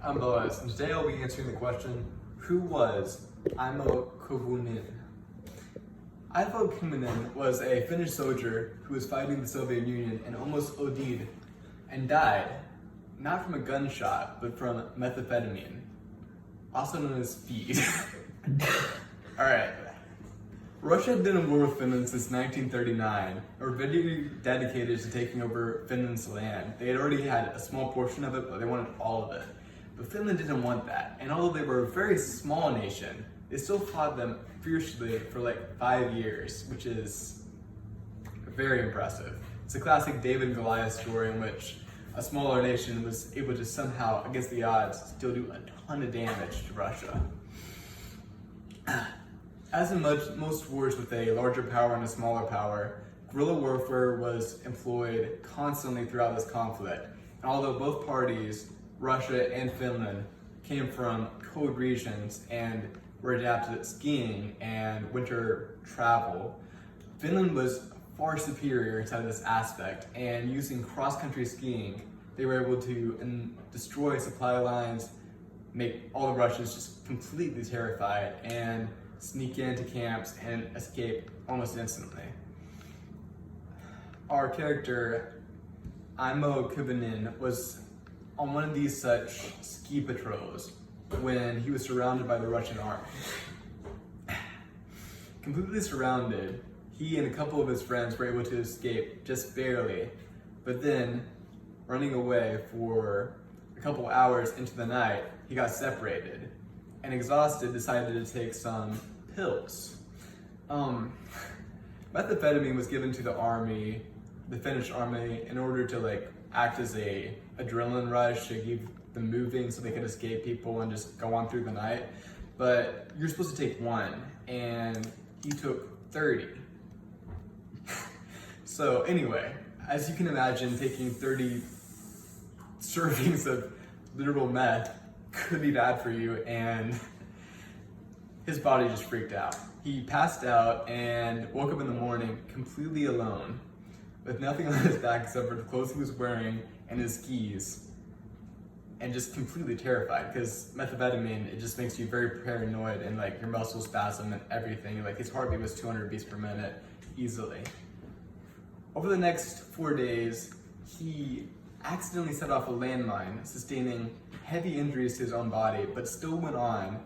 I'm Boaz, and today I'll be answering the question, who was Aimo Koivunen? Aimo Koivunen was a Finnish soldier who was fighting the Soviet Union and almost OD'd and died, not from a gunshot, but from methamphetamine, also known as speed. Alright. Russia had been in war with Finland since 1939, and were very dedicated to taking over Finland's land. They had already had a small portion of it, but they wanted all of it. But Finland didn't want that, and although they were a very small nation, they still fought them fiercely for like 5 years, which is very impressive. It's a classic David and Goliath story in which a smaller nation was able to somehow, against the odds, still do a ton of damage to Russia. As in most wars with a larger power and a smaller power, guerrilla warfare was employed constantly throughout this conflict. And although both parties, Russia and Finland, came from cold regions and were adapted to skiing and winter travel, Finland was far superior inside this aspect, and using cross-country skiing, they were able to destroy supply lines, make all the Russians just completely terrified, and sneak into camps and escape almost instantly. Our character, Aimo Koivunen, was on one of these such ski patrols when he was surrounded by the Russian army. Completely surrounded, he and a couple of his friends were able to escape just barely, but then, running away for a couple hours into the night, he got separated, and exhausted decided to take some pills. Methamphetamine was given to the army, the Finnish army, in order to act as a adrenaline rush to keep them moving so they could escape people and just go on through the night. But you're supposed to take one, and he took 30. So anyway, as you can imagine, taking 30 servings of literal meth could be bad for you, and his body just freaked out. He passed out and woke up in the morning completely alone, with nothing on his back except for the clothes he was wearing and his skis, and just completely terrified, because methamphetamine, it just makes you very paranoid, and your muscles spasm and everything. His heartbeat was 200 beats per minute easily. Over the next 4 days, he accidentally set off a landmine, sustaining heavy injuries to his own body, but still went on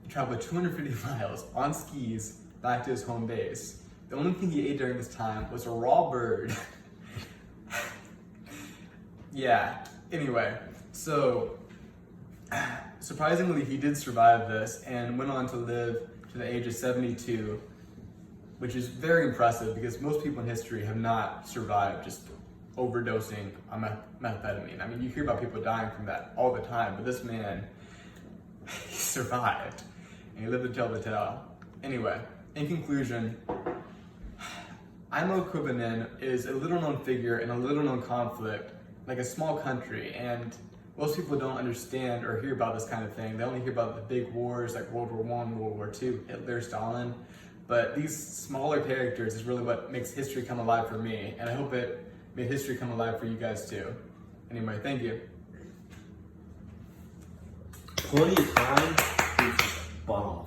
to travel 250 miles on skis back to his home base. The only thing he ate during this time was a raw bird. Yeah, anyway, so surprisingly he did survive this and went on to live to the age of 72, which is very impressive because most people in history have not survived just overdosing on methamphetamine. I mean, you hear about people dying from that all the time, but this man, he survived, and he lived to tell the tale. Anyway, in conclusion, Aimo Koivunen is a little-known figure in a little-known conflict, like a small country, and most people don't understand or hear about this kind of thing. They only hear about the big wars like World War I, World War II, Hitler, Stalin, but these smaller characters is really what makes history come alive for me, and I hope it made history come alive for you guys too. Anyway, thank you. 20 times is bomb.